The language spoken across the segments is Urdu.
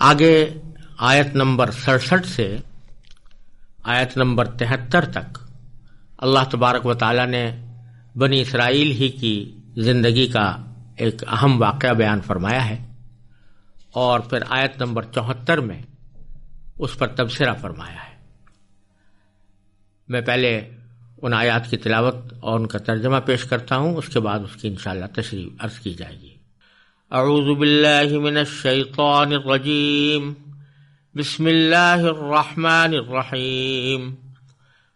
آگے آیت نمبر 67 سے آیت نمبر 73 تک اللہ تبارک و تعالی نے بنی اسرائیل ہی کی زندگی کا ایک اہم واقعہ بیان فرمایا ہے، اور پھر آیت نمبر 74 میں اس پر تبصرہ فرمایا ہے۔ میں پہلے ان آیات کی تلاوت اور ان کا ترجمہ پیش کرتا ہوں، اس کے بعد اس کی انشاءاللہ تشریح عرض کی جائے گی۔ اعوذ باللہ من الشیطان الرجیم، بسم اللہ الرحمن الرحیم۔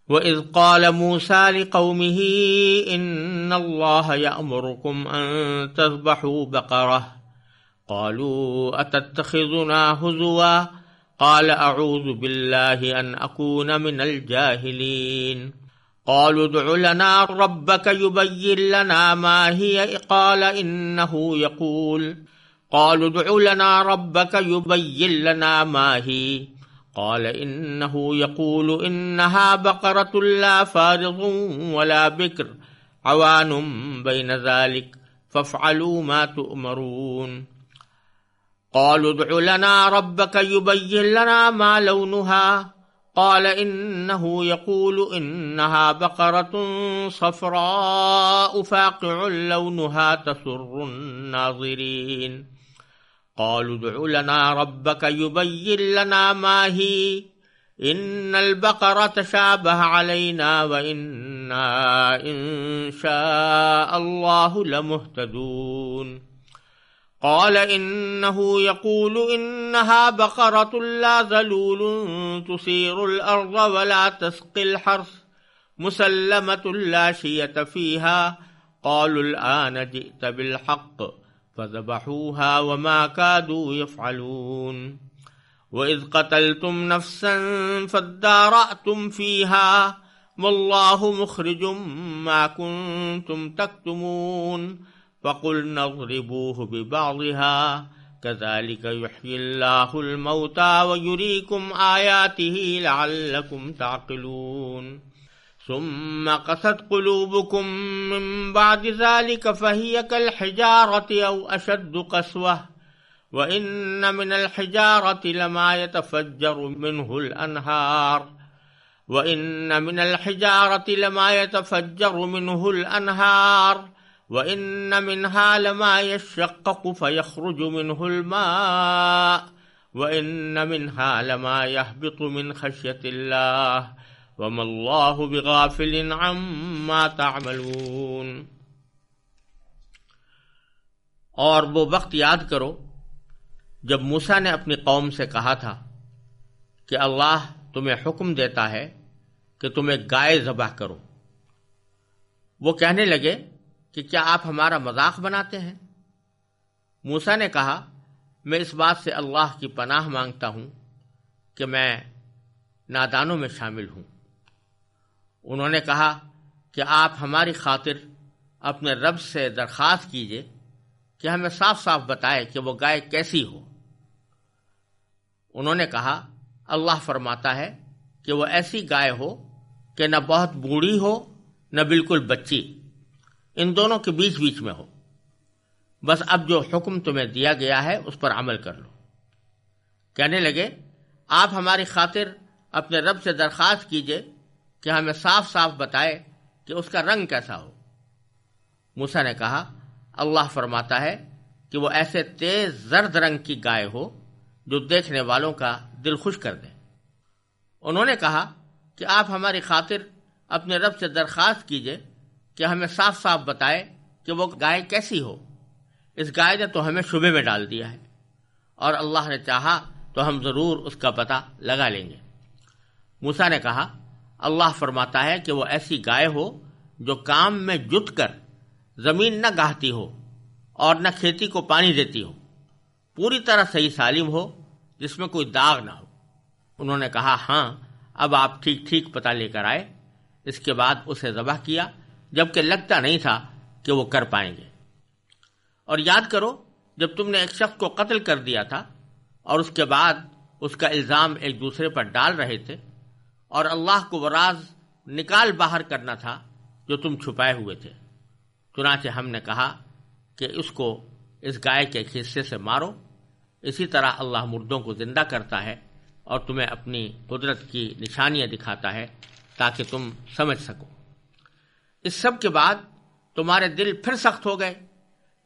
وَإِذْ قَالَ مُوسَىٰ لِقَوْمِهِ إِنَّ اللَّهَ يَأْمُرُكُمْ أَن تَذْبَحُوا بَقَرَةً قَالُوا أَتَتَّخِذُنَا هُزُوًا قَالَ أَعُوذُ بِاللَّهِ أَنْ أَكُونَ مِنَ الْجَاهِلِينَ قَالُوا ادْعُ لَنَا رَبَّكَ يُبَيِّن لَّنَا مَا هِيَ قَالَ إِنَّهُ يَقُولُ قَالُوا ادْعُ لَنَا رَبَّكَ يُبَيِّن لَّنَا مَا هِيَ قال إنه يقول إنها بقرة لا فارض ولا بكر عوان بين ذلك فافعلوا ما تؤمرون قالوا ادع لنا ربك يبين لنا ما لونها قال إنه يقول إنها بقرة صفراء فاقع لونها تسر الناظرين قالوا ادع لنا ربك يبين لنا ما هي إن البقرة شابه علينا وإنا إن شاء الله لمهتدون قال إنه يقول إنها بقرة لا ذلول تثير الأرض ولا تسقي الحرث مسلمة لا شية فيها قالوا الآن جئت بالحق فذبحوها وما كادوا يفعلون وإذ قتلتم نفسا فادارأتم فيها والله مخرج ما كنتم تكتمون فقلنا اضربوه ببعضها كذلك يحيي الله الموتى ويريكم آياته لعلكم تعقلون ثم قست قلوبكم من بعد ذلك فهي كالحجارة أو أشد قسوة وإن من الحجارة لما يتفجر منه الأنهار وإن منها لما يشقق فيخرج منه الماء وإن منها لما يهبط من خشية الله وَمَا اللَّهُ بِغَافِلٍ عَمَّا تَعْمَلُونَ۔ اور وہ وقت یاد کرو جب موسیٰ نے اپنی قوم سے کہا تھا کہ اللہ تمہیں حکم دیتا ہے کہ تم ایک گائے ذبح کرو۔ وہ کہنے لگے کہ کیا آپ ہمارا مذاق بناتے ہیں؟ موسیٰ نے کہا میں اس بات سے اللہ کی پناہ مانگتا ہوں کہ میں نادانوں میں شامل ہوں۔ انہوں نے کہا کہ آپ ہماری خاطر اپنے رب سے درخواست کیجئے کہ ہمیں صاف صاف بتائے کہ وہ گائے کیسی ہو۔ انہوں نے کہا اللہ فرماتا ہے کہ وہ ایسی گائے ہو کہ نہ بہت بوڑھی ہو نہ بالکل بچی، ان دونوں کے بیچ بیچ میں ہو۔ بس اب جو حکم تمہیں دیا گیا ہے اس پر عمل کر لو۔ کہنے لگے آپ ہماری خاطر اپنے رب سے درخواست کیجئے کہ ہمیں صاف صاف بتائے کہ اس کا رنگ کیسا ہو۔ موسیٰ نے کہا اللہ فرماتا ہے کہ وہ ایسے تیز زرد رنگ کی گائے ہو جو دیکھنے والوں کا دل خوش کر دے۔ انہوں نے کہا کہ آپ ہماری خاطر اپنے رب سے درخواست کیجئے کہ ہمیں صاف صاف بتائے کہ وہ گائے کیسی ہو۔ اس گائے نے تو ہمیں شبے میں ڈال دیا ہے، اور اللہ نے چاہا تو ہم ضرور اس کا پتہ لگا لیں گے۔ موسیٰ نے کہا اللہ فرماتا ہے کہ وہ ایسی گائے ہو جو کام میں جت کر زمین نہ گاہتی ہو اور نہ کھیتی کو پانی دیتی ہو، پوری طرح صحیح سالم ہو، جس میں کوئی داغ نہ ہو۔ انہوں نے کہا ہاں اب آپ ٹھیک ٹھیک پتہ لے کر آئے۔ اس کے بعد اسے ذبح کیا جبکہ لگتا نہیں تھا کہ وہ کر پائیں گے۔ اور یاد کرو جب تم نے ایک شخص کو قتل کر دیا تھا اور اس کے بعد اس کا الزام ایک دوسرے پر ڈال رہے تھے، اور اللہ کو وہ راز نکال باہر کرنا تھا جو تم چھپائے ہوئے تھے۔ چنانچہ ہم نے کہا کہ اس کو اس گائے کے ایک حصے سے مارو اسی طرح اللہ مردوں کو زندہ کرتا ہے اور تمہیں اپنی قدرت کی نشانیاں دکھاتا ہے تاکہ تم سمجھ سکو۔ اس سب کے بعد تمہارے دل پھر سخت ہو گئے،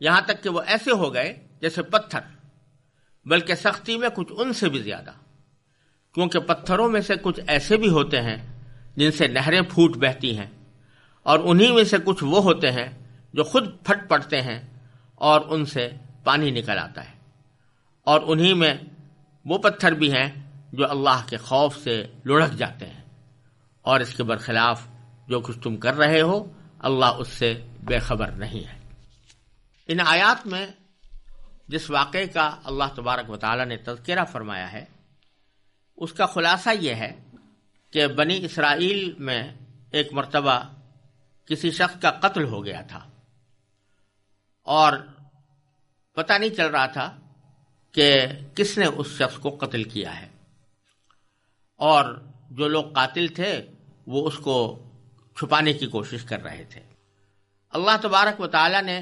یہاں تک کہ وہ ایسے ہو گئے جیسے پتھر، بلکہ سختی میں کچھ ان سے بھی زیادہ، کیونکہ پتھروں میں سے کچھ ایسے بھی ہوتے ہیں جن سے نہریں پھوٹ بہتی ہیں، اور انہی میں سے کچھ وہ ہوتے ہیں جو خود پھٹ پڑتے ہیں اور ان سے پانی نکل آتا ہے، اور انہی میں وہ پتھر بھی ہیں جو اللہ کے خوف سے لڑک جاتے ہیں، اور اس کے برخلاف جو کچھ تم کر رہے ہو اللہ اس سے بے خبر نہیں ہے۔ ان آیات میں جس واقعے کا اللہ تبارک و تعالی نے تذکرہ فرمایا ہے اس کا خلاصہ یہ ہے کہ بنی اسرائیل میں ایک مرتبہ کسی شخص کا قتل ہو گیا تھا، اور پتہ نہیں چل رہا تھا کہ کس نے اس شخص کو قتل کیا ہے، اور جو لوگ قاتل تھے وہ اس کو چھپانے کی کوشش کر رہے تھے۔ اللہ تبارک و تعالی نے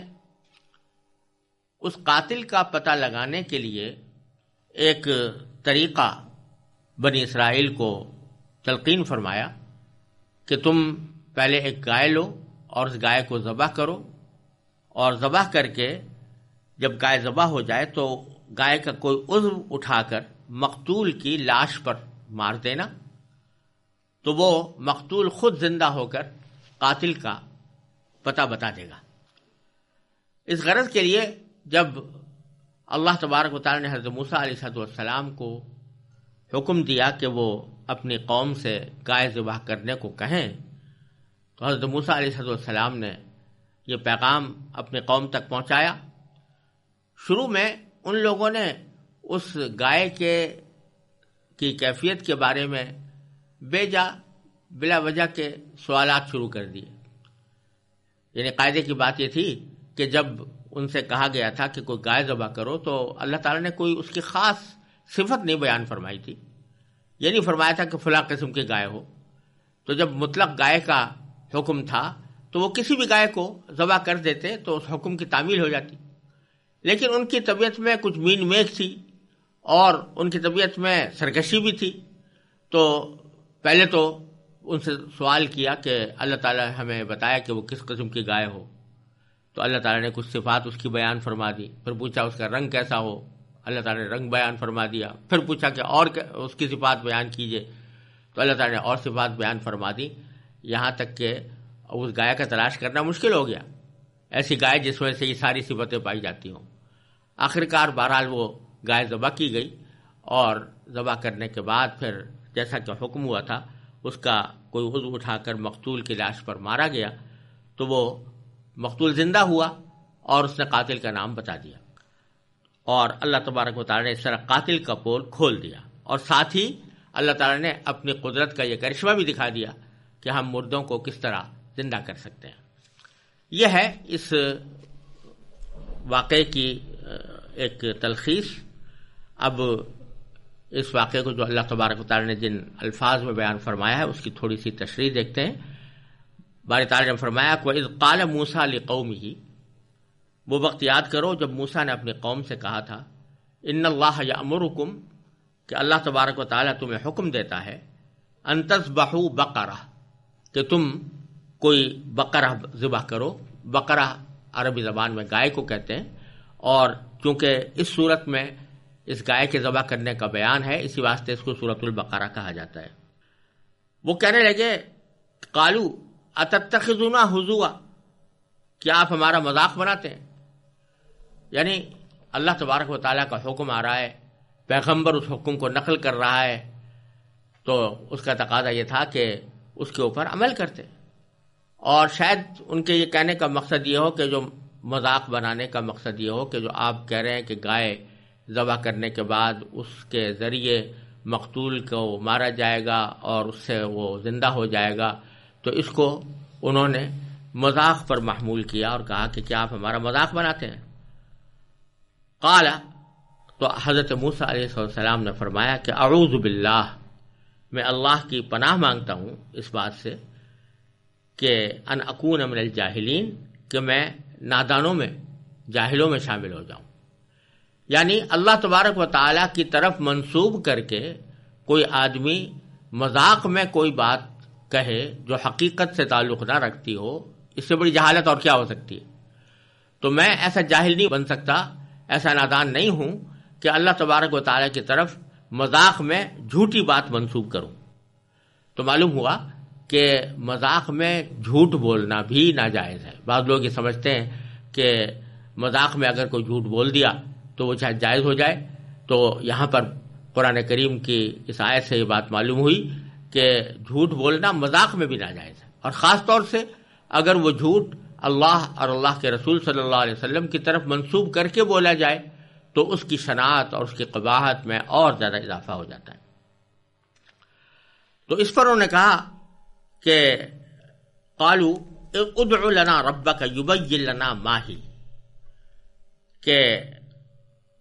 اس قاتل کا پتہ لگانے کے لیے ایک طریقہ بنی اسرائیل کو تلقین فرمایا کہ تم پہلے ایک گائے لو اور اس گائے کو ذبح کرو، اور ذبح کر کے جب گائے ذبح ہو جائے تو گائے کا کوئی عضو اٹھا کر مقتول کی لاش پر مار دینا، تو وہ مقتول خود زندہ ہو کر قاتل کا پتہ بتا دے گا۔ اس غرض کے لیے جب اللہ تبارک و تعالی نے حضرت موسیٰ علیہ السلام کو حکم دیا کہ وہ اپنی قوم سے گائے ذبح کرنے کو کہیں، تو حضرت موسیٰ علیہ السلام نے یہ پیغام اپنی قوم تک پہنچایا۔ شروع میں ان لوگوں نے اس گائے کی کیفیت کے بارے میں بلا وجہ کے سوالات شروع کر دیے، یعنی قاعدے کی بات یہ تھی کہ جب ان سے کہا گیا تھا کہ کوئی گائے ذبح کرو تو اللہ تعالیٰ نے کوئی اس کی خاص صفت نہیں بیان فرمائی تھی، یہ نہیں فرمایا تھا کہ فلاں قسم کی گائے ہو۔ تو جب مطلق گائے کا حکم تھا تو وہ کسی بھی گائے کو ذبح کر دیتے تو اس حکم کی تعمیل ہو جاتی، لیکن ان کی طبیعت میں کچھ مین میخ تھی اور ان کی طبیعت میں سرکشی بھی تھی، تو پہلے تو ان سے سوال کیا کہ اللہ تعالیٰ ہمیں بتایا کہ وہ کس قسم کی گائے ہو، تو اللہ تعالیٰ نے کچھ صفات اس کی بیان فرما دی، پھر پوچھا اس کا رنگ کیسا ہو، اللہ تعالیٰ نے رنگ بیان فرما دیا، پھر پوچھا کہ اور اس کی صفات بیان کیجئے، تو اللہ تعالیٰ نے اور صفات بیان فرما دی، یہاں تک کہ اس گائے کا تلاش کرنا مشکل ہو گیا، ایسی گائے جس میں سے یہ ساری صفتیں پائی جاتی ہوں۔ آخرکار بہرحال وہ گائے ذبح کی گئی، اور ذبح کرنے کے بعد پھر جیسا کہ حکم ہوا تھا اس کا کوئی عضو اٹھا کر مقتول کی لاش پر مارا گیا، تو وہ مقتول زندہ ہوا اور اس نے قاتل کا نام بتا دیا، اور اللہ تبارک و تعالی نے اس طرح قاتل کا پول کھول دیا، اور ساتھ ہی اللہ تعالی نے اپنی قدرت کا یہ کرشمہ بھی دکھا دیا کہ ہم مردوں کو کس طرح زندہ کر سکتے ہیں۔ یہ ہے اس واقعے کی ایک تلخیص۔ اب اس واقعے کو جو اللہ تبارک و تعالی نے جن الفاظ میں بیان فرمایا ہے اس کی تھوڑی سی تشریح دیکھتے ہیں۔ باری تعالی نے فرمایا کہ وَإِذْ قَالَ مُوسَىٰ لِقَوْمِهِ، وہ وقت یاد کرو جب موسیٰ نے اپنی قوم سے کہا تھا، ان اللہ یأمرکم، کہ اللہ تبارک و تعالی تمہیں حکم دیتا ہے، ان تذبحوا بقرہ، کہ تم کوئی بقرہ ذبح کرو۔ بقرہ عربی زبان میں گائے کو کہتے ہیں، اور چونکہ اس صورت میں اس گائے کے ذبح کرنے کا بیان ہے اسی واسطے اس کو سورۃ البقرہ کہا جاتا ہے۔ وہ کہنے لگے قالوا اتتخذونا ہزوا، کیا آپ ہمارا مذاق بناتے ہیں؟ یعنی اللہ تبارک و تعالیٰ کا حکم آ رہا ہے، پیغمبر اس حکم کو نقل کر رہا ہے، تو اس کا تقاضا یہ تھا کہ اس کے اوپر عمل کرتے، اور شاید ان کے یہ کہنے کا مقصد یہ ہو کہ جو مذاق بنانے کا مقصد یہ ہو کہ جو آپ کہہ رہے ہیں کہ گائے ذبح کرنے کے بعد اس کے ذریعے مقتول کو مارا جائے گا اور اس سے وہ زندہ ہو جائے گا، تو اس کو انہوں نے مذاق پر محمول کیا اور کہا کہ کیا آپ ہمارا مذاق بناتے ہیں؟ قال، تو حضرت موسیٰ علیہ السلام نے فرمایا کہ اعوذ باللہ، میں اللہ کی پناہ مانگتا ہوں اس بات سے کہ ان اکون من الجاہلین، کہ میں نادانوں میں جاہلوں میں شامل ہو جاؤں۔ یعنی اللہ تبارک و تعالیٰ کی طرف منسوب کر کے کوئی آدمی مذاق میں کوئی بات کہے جو حقیقت سے تعلق نہ رکھتی ہو، اس سے بڑی جہالت اور کیا ہو سکتی ہے؟ تو میں ایسا جاہل نہیں بن سکتا، ایسا نادان نہیں ہوں کہ اللہ تبارک و تعالیٰ کی طرف مذاق میں جھوٹی بات منسوب کروں۔ تو معلوم ہوا کہ مذاق میں جھوٹ بولنا بھی ناجائز ہے۔ بعض لوگ یہ سمجھتے ہیں کہ مذاق میں اگر کوئی جھوٹ بول دیا تو وہ چاہے جائز ہو جائے، تو یہاں پر قرآن کریم کی اس آیت سے یہ بات معلوم ہوئی کہ جھوٹ بولنا مذاق میں بھی ناجائز ہے، اور خاص طور سے اگر وہ جھوٹ اللہ اور اللہ کے رسول صلی اللہ علیہ وسلم کی طرف منسوب کر کے بولا جائے تو اس کی شناعت اور اس کی قباحت میں اور زیادہ اضافہ ہو جاتا ہے۔ تو اس پر انہوں نے کہا کہ قالوا ادع لنا ربک یبین لنا ما ہی، کہ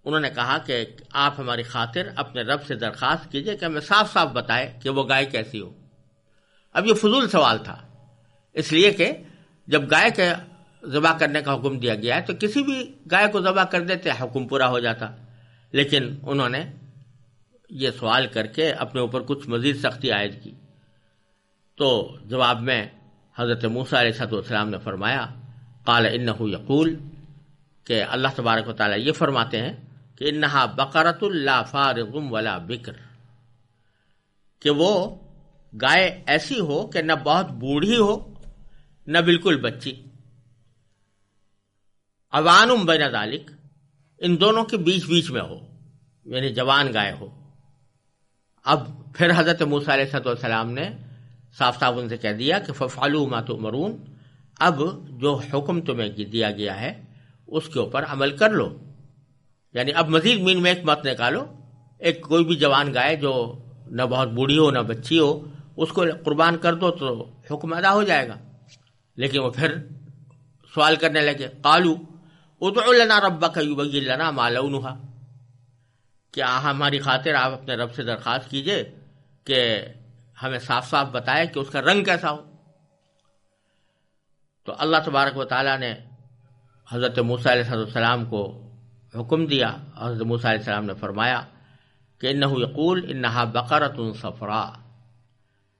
انہوں نے کہا کہ آپ ہماری خاطر اپنے رب سے درخواست کیجئے کہ ہمیں صاف صاف بتائے کہ وہ گائے کیسی ہو۔ اب یہ فضول سوال تھا، اس لیے کہ جب گائے کے ذبح کرنے کا حکم دیا گیا ہے تو کسی بھی گائے کو ذبح کر دیتے، حکم پورا ہو جاتا، لیکن انہوں نے یہ سوال کر کے اپنے اوپر کچھ مزید سختی عائد کی۔ تو جواب میں حضرت موسیٰ علیہ السلام نے فرمایا قال انہ یقول، کہ اللہ تبارک و تعالیٰ یہ فرماتے ہیں کہ انہا بقرۃ لا فارغ ولا بکر، کہ وہ گائے ایسی ہو کہ نہ بہت بوڑھی ہو نہ بالکل بچی، عوان بین ذالک، ان دونوں کے بیچ بیچ میں ہو، یعنی جوان گائے ہو۔ اب پھر حضرت موسیٰ علیہ السلام نے صاف صاف ان سے کہہ دیا کہ فافعلوا ما تؤمرون، اب جو حکم تمہیں دیا گیا ہے اس کے اوپر عمل کر لو، یعنی اب مزید مین میں ایک مت نکالو، ایک کوئی بھی جوان گائے جو نہ بہت بوڑھی ہو نہ بچی ہو اس کو قربان کر دو تو حکم ادا ہو جائے گا۔ لیکن وہ پھر سوال کرنے لگے قالوا ادع لنا ربک یبین لنا ما لونھا، کہ ہماری خاطر آپ اپنے رب سے درخواست کیجئے کہ ہمیں صاف صاف بتائے کہ اس کا رنگ کیسا ہو۔ تو اللہ تبارک و تعالیٰ نے حضرت موسیٰ علیہ السلام کو حکم دیا، حضرت موسیٰ علیہ السلام نے فرمایا کہ انہ یقول انہا بقرۃ صفراء،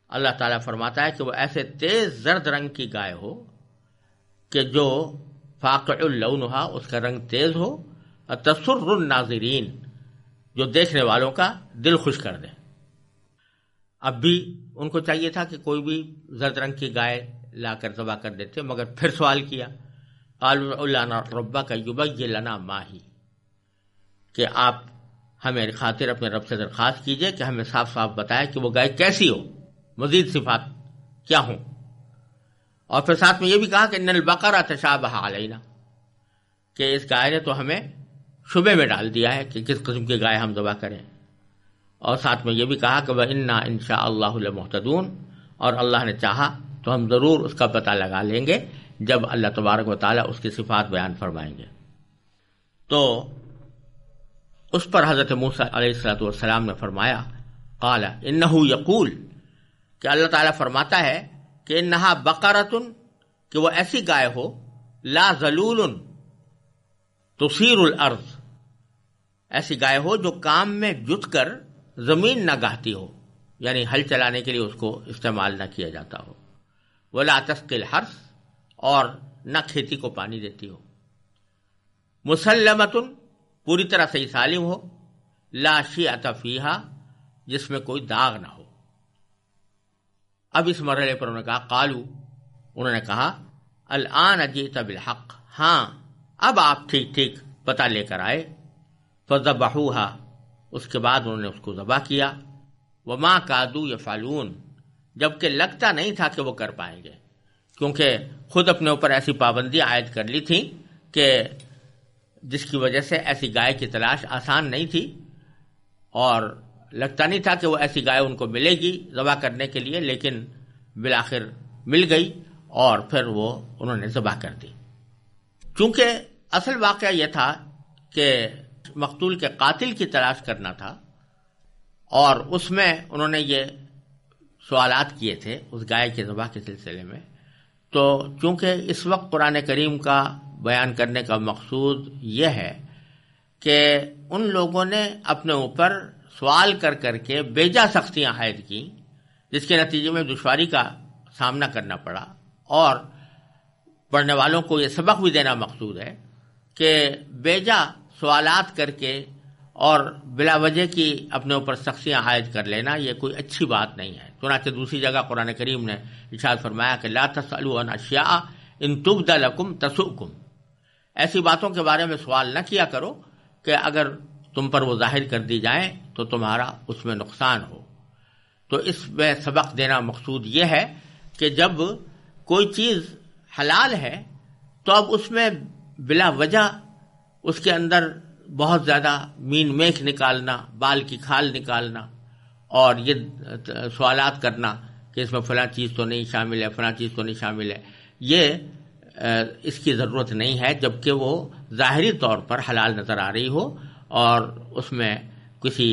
اللہ تعالیٰ فرماتا ہے کہ وہ ایسے تیز زرد رنگ کی گائے ہو کہ جو فاقع لونھا، اس کا رنگ تیز ہو، تسر الناظرین، جو دیکھنے والوں کا دل خوش کر دے۔ اب بھی ان کو چاہیے تھا کہ کوئی بھی زرد رنگ کی گائے لا کر ذبح کر دیتے، مگر پھر سوال کیا قالوا ادع لنا ربک یبین لنا ما ہی، کہ آپ ہمیں خاطر اپنے رب سے درخواست کیجئے کہ ہمیں صاف صاف بتائے کہ وہ گائے کیسی ہو، مزید صفات کیا ہوں۔ اور پھر ساتھ میں یہ بھی کہا کہ ان البقرہ تشابہ علینا، کہ اس گائے نے تو ہمیں شبے میں ڈال دیا ہے کہ کس قسم کی گائے ہم ذبح کریں۔ اور ساتھ میں یہ بھی کہا کہ وَإِنَّا إِن شَاءَ اللَّهُ لَمُهْتَدُونَ، اور اللہ نے چاہا تو ہم ضرور اس کا پتہ لگا لیں گے جب اللہ تبارک و تعالیٰ اس کی صفات بیان فرمائیں گے۔ تو اس پر حضرت موسیٰ علیہ السلام نے فرمایا قال انہ یقول، کہ اللہ تعالیٰ فرماتا ہے کہ انہا بقرۃ، کہ وہ ایسی گائے ہو لا ذلول تثیر الارض، ایسی گائے ہو جو کام میں جت کر زمین نہ گاہتی ہو، یعنی ہل چلانے کے لیے اس کو استعمال نہ کیا جاتا ہو، ولا تسقی الحرث، اور نہ کھیتی کو پانی دیتی ہو، مسلمۃ، پوری طرح صحیح سالم ہو، لا شیعۃ فیہا، جس میں کوئی داغ نہ ہو۔ اب اس مرحلے پر انہوں نے کہا انہوں نے کہا الآن جئت بالحق، ہاں اب آپ ٹھیک ٹھیک پتہ لے کر آئے۔ فذبحوہا، اس کے بعد انہوں نے اس کو ذبح کیا۔ وما کادوا یفعلون، جبکہ لگتا نہیں تھا کہ وہ کر پائیں گے، کیونکہ خود اپنے اوپر ایسی پابندیاں عائد کر لی تھیں کہ جس کی وجہ سے ایسی گائے کی تلاش آسان نہیں تھی، اور لگتا نہیں تھا کہ وہ ایسی گائے ان کو ملے گی ذبح کرنے کے لیے، لیکن بالآخر مل گئی اور پھر وہ انہوں نے ذبح کر دی۔ چونکہ اصل واقعہ یہ تھا کہ مقتول کے قاتل کی تلاش کرنا تھا، اور اس میں انہوں نے یہ سوالات کیے تھے اس گائے کے ذبح کے سلسلے میں، تو چونکہ اس وقت قرآن کریم کا بیان کرنے کا مقصود یہ ہے کہ ان لوگوں نے اپنے اوپر سوال کر کر کے بیجا سختیاں عائد کی، جس کے نتیجے میں دشواری کا سامنا کرنا پڑا، اور پڑھنے والوں کو یہ سبق بھی دینا مقصود ہے کہ بیجا سوالات کر کے اور بلا وجہ کی اپنے اوپر سختیاں عائد کر لینا یہ کوئی اچھی بات نہیں ہے۔ چنانچہ دوسری جگہ قرآن کریم نے ارشاد فرمایا کہ لا تسألوا عن اشیاء ان تبد لکم تسؤکم، ایسی باتوں کے بارے میں سوال نہ کیا کرو کہ اگر تم پر وہ ظاہر کر دی جائیں تو تمہارا اس میں نقصان ہو۔ تو اس میں سبق دینا مقصود یہ ہے کہ جب کوئی چیز حلال ہے تو اب اس میں بلا وجہ اس کے اندر بہت زیادہ مین میخ نکالنا، بال کی کھال نکالنا اور یہ سوالات کرنا کہ اس میں فلاں چیز تو نہیں شامل ہے، فلاں چیز تو نہیں شامل ہے، یہ اس کی ضرورت نہیں ہے، جبکہ وہ ظاہری طور پر حلال نظر آ رہی ہو اور اس میں کسی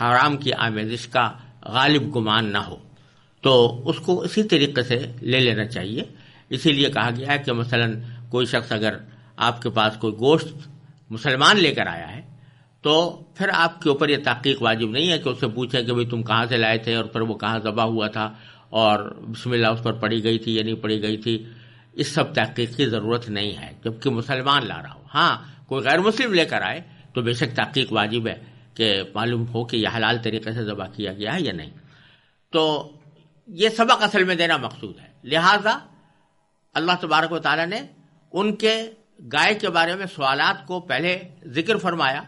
حرام کی آمیزش کا غالب گمان نہ ہو، تو اس کو اسی طریقے سے لے لینا چاہیے۔ اسی لیے کہا گیا ہے کہ مثلا کوئی شخص اگر آپ کے پاس کوئی گوشت مسلمان لے کر آیا ہے تو پھر آپ کے اوپر یہ تحقیق واجب نہیں ہے کہ اس سے پوچھیں کہ بھئی تم کہاں سے لائے تھے اور پھر وہ کہاں ذبح ہوا تھا اور بسم اللہ اس پر پڑی گئی تھی یا نہیں پڑی گئی تھی، اس سب تحقیق کی ضرورت نہیں ہے جبکہ مسلمان لا رہا ہو۔ ہاں کوئی غیر مسلم لے کر آئے تو بے شک تحقیق واجب ہے کہ معلوم ہو کہ یہ حلال طریقے سے ذبح کیا گیا ہے یا نہیں۔ تو یہ سبق اصل میں دینا مقصود ہے، لہذا اللہ تبارک و تعالیٰ نے ان کے گائے کے بارے میں سوالات کو پہلے ذکر فرمایا،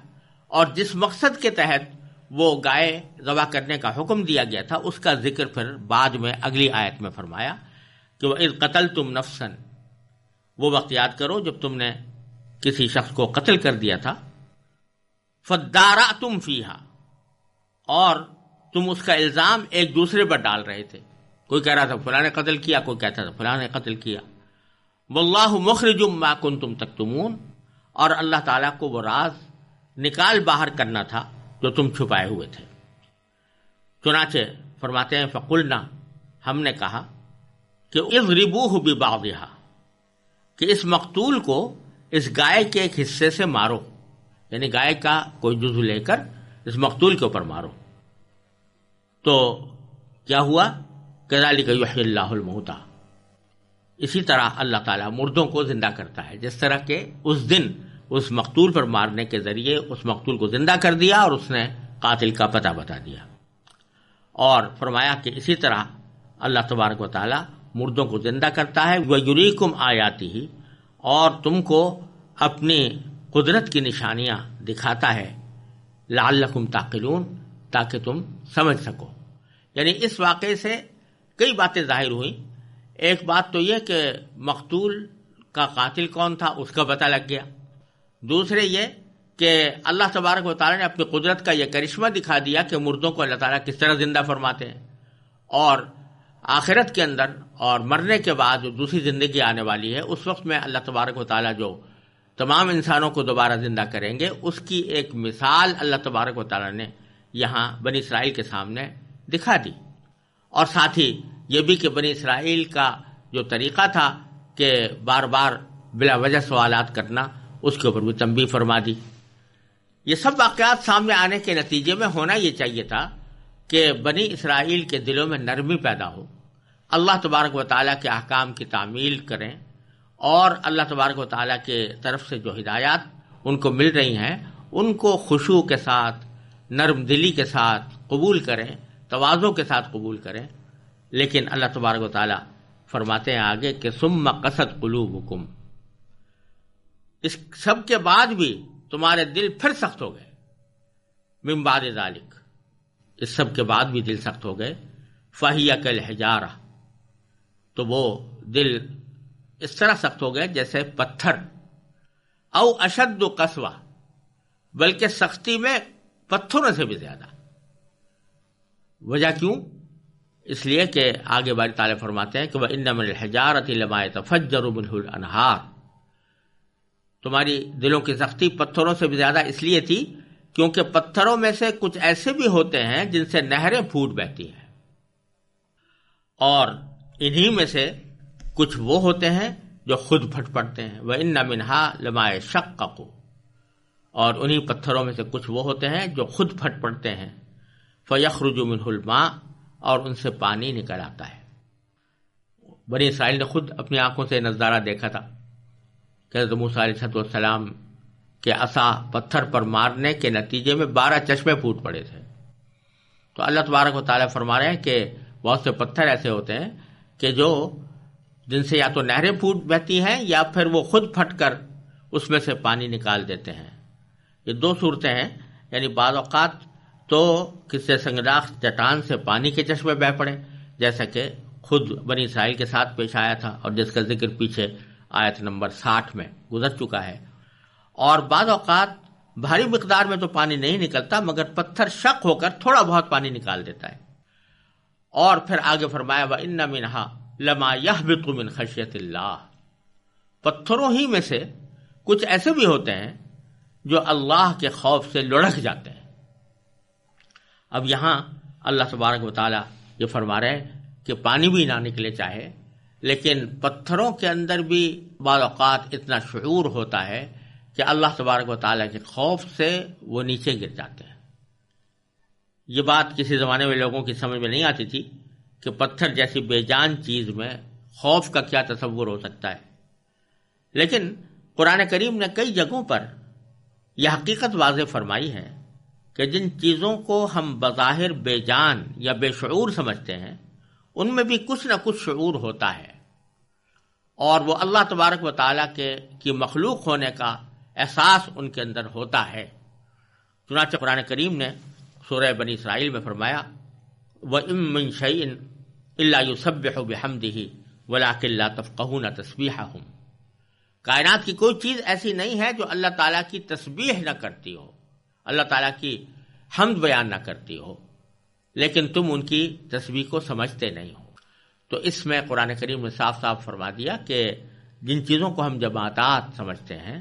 اور جس مقصد کے تحت وہ گائے ذبح کرنے کا حکم دیا گیا تھا اس کا ذکر پھر بعد میں اگلی آیت میں فرمایا کہ وَإِذْ قَتَلْتُمْ نَفْسًا، وہ وقت یاد کرو جب تم نے کسی شخص کو قتل کر دیا تھا، فَادَّارَأْتُمْ فِيهَا، اور تم اس کا الزام ایک دوسرے پر ڈال رہے تھے، کوئی کہہ رہا تھا فلاں نے قتل کیا، کوئی کہتا تھا فلاں نے قتل کیا، واللہ مخرج ما کنتم تکتمون، اور اللہ تعالیٰ کو وہ راز نکال باہر کرنا تھا جو تم چھپائے ہوئے تھے۔ چنانچہ فرماتے ہیں فقلنا، ہم نے کہا کہ اضربوہ ببعضھا، کہ اس مقتول کو اس گائے کے ایک حصے سے مارو، یعنی گائے کا کوئی جزو لے کر اس مقتول کے اوپر مارو۔ تو کیا ہوا؟ کذالک یحیی اللہ الموتیٰ، اسی طرح اللہ تعالیٰ مردوں کو زندہ کرتا ہے، جس طرح کہ اس دن اس مقتول پر مارنے کے ذریعے اس مقتول کو زندہ کر دیا اور اس نے قاتل کا پتہ بتا دیا، اور فرمایا کہ اسی طرح اللہ تبارک و تعالیٰ مردوں کو زندہ کرتا ہے، وَيُرِيكُمْ آیاتہ، اور تم کو اپنی قدرت کی نشانیاں دکھاتا ہے، لعلکم تعقلون، تاکہ تم سمجھ سکو۔ یعنی اس واقعے سے کئی باتیں ظاہر ہوئیں۔ ایک بات تو یہ کہ مقتول کا قاتل کون تھا اس کا پتہ لگ گیا، دوسرے یہ کہ اللہ تبارک و تعالیٰ نے اپنی قدرت کا یہ کرشمہ دکھا دیا کہ مردوں کو اللہ تعالیٰ کس طرح زندہ فرماتے ہیں، اور آخرت کے اندر اور مرنے کے بعد جو دوسری زندگی آنے والی ہے اس وقت میں اللہ تبارک و تعالیٰ جو تمام انسانوں کو دوبارہ زندہ کریں گے اس کی ایک مثال اللہ تبارک و تعالیٰ نے یہاں بنی اسرائیل کے سامنے دکھا دی، اور ساتھ ہی یہ بھی کہ بنی اسرائیل کا جو طریقہ تھا کہ بار بار بلا وجہ سوالات کرنا، اس کے اوپر بھی تنبیہ فرما دی۔ یہ سب واقعات سامنے آنے کے نتیجے میں ہونا یہ چاہیے تھا کہ بنی اسرائیل کے دلوں میں نرمی پیدا ہو، اللہ تبارک و تعالیٰ کے احکام کی تعمیل کریں، اور اللہ تبارک و تعالیٰ کے طرف سے جو ہدایات ان کو مل رہی ہیں ان کو خشوع کے ساتھ، نرم دلی کے ساتھ قبول کریں، تواضع کے ساتھ قبول کریں۔ لیکن اللہ تبارک و تعالیٰ فرماتے ہیں آگے کہ ثم قست قلوبکم، اس سب کے بعد بھی تمہارے دل پھر سخت ہو گئے، من بعد ذالک، اس سب کے بعد بھی دل سخت ہو گئے، فہی کالحجارہ، تو وہ دل اس طرح سخت ہو گئے جیسے پتھر، او اشد قسوہ، بلکہ سختی میں پتھروں سے بھی زیادہ۔ وجہ کیوں؟ اس لیے کہ آگے باری تعالیٰ فرماتے ہیں کہ وَإِنَّ مِنَ الْحِجَارَةِ لَمَا يَتَفَجَّرُ مِنْهُ الْأَنْهَارُ، تمہاری دلوں کی سختی پتھروں سے بھی زیادہ اس لیے تھی کیونکہ پتھروں میں سے کچھ ایسے بھی ہوتے ہیں جن سے نہریں پھوٹ بہتی ہیں، اور انہی میں سے کچھ وہ ہوتے ہیں جو خود پھٹ پڑتے ہیں۔ وَإِنَّ مِنْهَا لَمَا يَشَقَّقُ، اور انہی پتھروں میں سے کچھ وہ ہوتے ہیں جو خود پھٹ پڑتے ہیں، فَيَخْرُجُ مِنْهُ الْمَاءُ، اور ان سے پانی نکل آتا ہے۔ بنی اسرائیل نے خود اپنی آنکھوں سے نظارہ دیکھا تھا کہ حضرت موسیٰ علیہ السلام کے عصا پتھر پر مارنے کے نتیجے میں 12 چشمے پھوٹ پڑے تھے۔ تو اللہ تبارک و تعالیٰ فرما رہے ہیں کہ بہت سے پتھر ایسے ہوتے ہیں کہ جن سے یا تو نہریں پھوٹ بہتی ہیں یا پھر وہ خود پھٹ کر اس میں سے پانی نکال دیتے ہیں۔ یہ دو صورتیں ہیں، یعنی بعض اوقات تو کسی سنگلاخ چٹان سے پانی کے چشمے بہہ پڑے، جیسا کہ خود بنی اسرائیل کے ساتھ پیش آیا تھا اور جس کا ذکر پیچھے آیت نمبر 60 میں گزر چکا ہے۔ اور بعض اوقات بھاری مقدار میں تو پانی نہیں نکلتا، مگر پتھر شق ہو کر تھوڑا بہت پانی نکال دیتا ہے۔ اور پھر آگے فرمایا وَإِنَّ مِنْهَا لَمَا يَهْبِطُ مِنْ خَشْيَةِ اللَّهِ، پتھروں ہی میں سے کچھ ایسے بھی ہوتے ہیں جو اللہ کے خوف سے لڑک جاتے ہیں۔ اب یہاں اللہ تبارک و تعالیٰ یہ فرما رہے ہیں کہ پانی بھی نہ نکلے چاہے، لیکن پتھروں کے اندر بھی بعض اوقات اتنا شعور ہوتا ہے کہ اللہ تبارک و تعالیٰ کے خوف سے وہ نیچے گر جاتے ہیں۔ یہ بات کسی زمانے میں لوگوں کی سمجھ میں نہیں آتی تھی کہ پتھر جیسی بے جان چیز میں خوف کا کیا تصور ہو سکتا ہے، لیکن قرآن کریم نے کئی جگہوں پر یہ حقیقت واضح فرمائی ہے کہ جن چیزوں کو ہم بظاہر بے جان یا بے شعور سمجھتے ہیں ان میں بھی کچھ نہ کچھ شعور ہوتا ہے، اور وہ اللہ تبارک و تعالیٰ کی مخلوق ہونے کا احساس ان کے اندر ہوتا ہے۔ چنانچہ قرآن کریم نے سورہ بنی اسرائیل میں فرمایا وَإِن مِّن شَيْءٍ إِلَّا يُسَبِّحُ بِحَمْدِهِ وَلَٰكِن لَّا تَفْقَهُونَ تَسْبِيحَهُمْ، کائنات کی کوئی چیز ایسی نہیں ہے جو اللہ تعالیٰ کی تسبیح نہ کرتی ہو، اللہ تعالیٰ کی حمد بیان نہ کرتی ہو، لیکن تم ان کی تسبیح کو سمجھتے نہیں ہو۔ تو اس میں قرآن کریم نے صاف صاف فرما دیا کہ جن چیزوں کو ہم جمادات سمجھتے ہیں،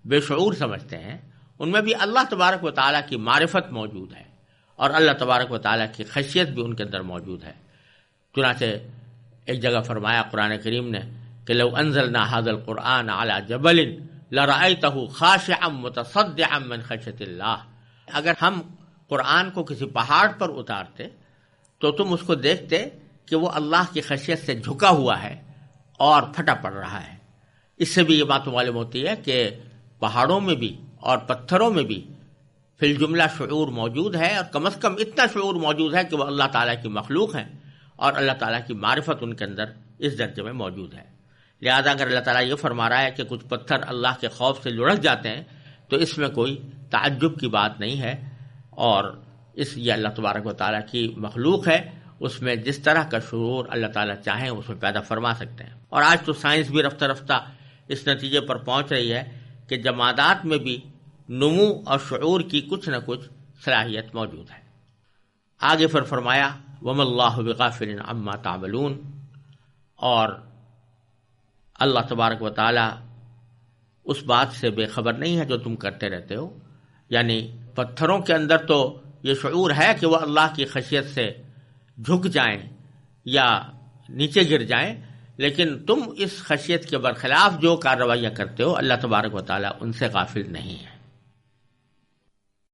بے شعور سمجھتے ہیں، ان میں بھی اللہ تبارک و تعالیٰ کی معرفت موجود ہے اور اللہ تبارک و تعالیٰ کی خشیت بھی ان کے اندر موجود ہے۔ چنانچہ ایک جگہ فرمایا قرآن کریم نے کہ لو انزلنا هذا القرآن على جبل لرأيته خاشعا متصدعا من خشیة اللہ، اگر ہم قرآن کو کسی پہاڑ پر اتارتے تو تم اس کو دیکھتے کہ وہ اللہ کی خشیت سے جھکا ہوا ہے اور پھٹا پڑ رہا ہے۔ اس سے بھی یہ بات معلوم ہوتی ہے کہ پہاڑوں میں بھی اور پتھروں میں بھی فی الجملہ شعور موجود ہے، اور کم از کم اتنا شعور موجود ہے کہ وہ اللہ تعالیٰ کی مخلوق ہیں اور اللہ تعالیٰ کی معرفت ان کے اندر اس درجے میں موجود ہے۔ لہذا اگر اللہ تعالیٰ یہ فرما رہا ہے کہ کچھ پتھر اللہ کے خوف سے لڑک جاتے ہیں تو اس میں کوئی تعجب کی بات نہیں ہے، اور یہ اللہ تبارک و تعالیٰ کی مخلوق ہے، اس میں جس طرح کا شعور اللہ تعالیٰ چاہیں اس میں پیدا فرما سکتے ہیں۔ اور آج تو سائنس بھی رفتہ رفتہ اس نتیجے پر پہنچ رہی ہے کہ جمادات میں بھی نمو اور شعور کی کچھ نہ کچھ صلاحیت موجود ہے۔ آگے پھر فرمایا وَمَا اللَّهُ بِغَافِلٍ عَمَّا تَعْمَلُونَ، اور اللہ تبارک و تعالیٰ اس بات سے بے خبر نہیں ہے جو تم کرتے رہتے ہو۔ یعنی پتھروں کے اندر تو یہ شعور ہے کہ وہ اللہ کی خشیت سے جھک جائیں یا نیچے گر جائیں، لیکن تم اس خشیت کے برخلاف جو کارروائیاں کرتے ہو اللہ تبارک و تعالیٰ ان سے غافل نہیں ہے۔